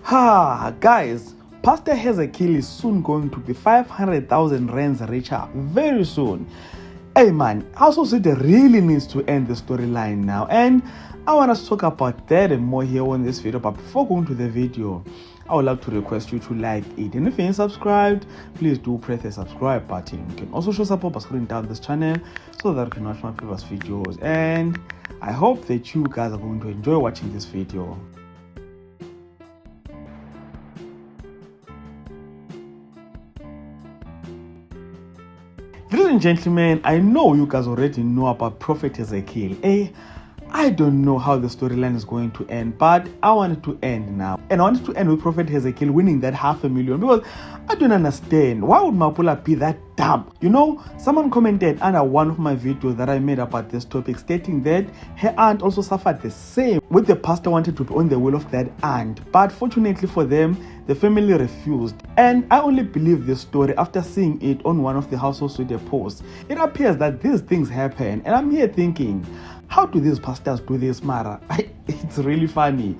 Guys, Pastor Hezekiel is soon going to be 500,000 rands richer very soon. Hey man, House of City really needs to end the storyline now, and I want us to talk about that and more here on this video. But before going to the video, I would like to request you to like it, and if you ain't subscribed, please do press the subscribe button. You can also show support by scrolling down this channel so that you can watch my previous videos, and I hope that you guys are going to enjoy watching this video. Ladies and gentlemen, I know you guys already know about Prophet Ezekiel. I don't know how the storyline is going to end, but I want it to end now. And I want it to end with Prophet Ezekiel winning that 500,000, because I don't understand. Why would Mapula be that dumb? You know, someone commented under one of my videos that I made about this topic, stating that her aunt also suffered the same, with the pastor wanted to be on the will of that aunt. But fortunately for them, the family refused. And I only believe this story after seeing it on one of the House of Sweet posts. It appears that these things happen, and I'm here thinking, how do these pastors do this, Mara? It's really funny.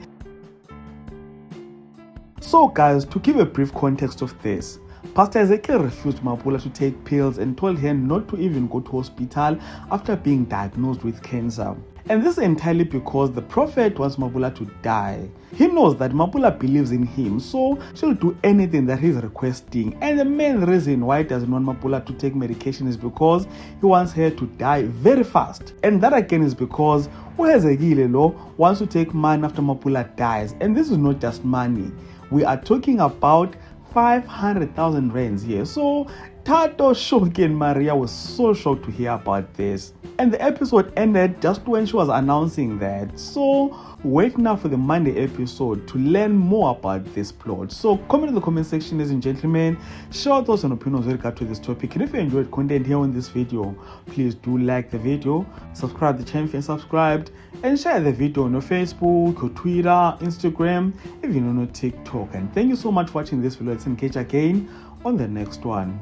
So guys, to give a brief context of this, Pastor Ezekiel refused Mapula to take pills and told her not to even go to hospital after being diagnosed with cancer. And this is entirely because the prophet wants Mapula to die. He knows that Mapula believes in him, so she'll do anything that he's requesting. And the main reason why he doesn't want Mapula to take medication is because he wants her to die very fast. And that again is because Ezekiel wants to take money after Mapula dies. And this is not just money. We are talking about 500,000 rands here. So Tato, Shoki and Maria was so shocked to hear about this. And the episode ended just when she was announcing that. So wait now for the Monday episode to learn more about this plot. So comment in the comment section, ladies and gentlemen. Share your thoughts and opinions with regard to this topic. And if you enjoyed content here on this video, please do like the video, subscribe to the channel if you're subscribed, and share the video on your Facebook, your Twitter, Instagram, even on your TikTok. And thank you so much for watching this video. Let's engage again on the next one.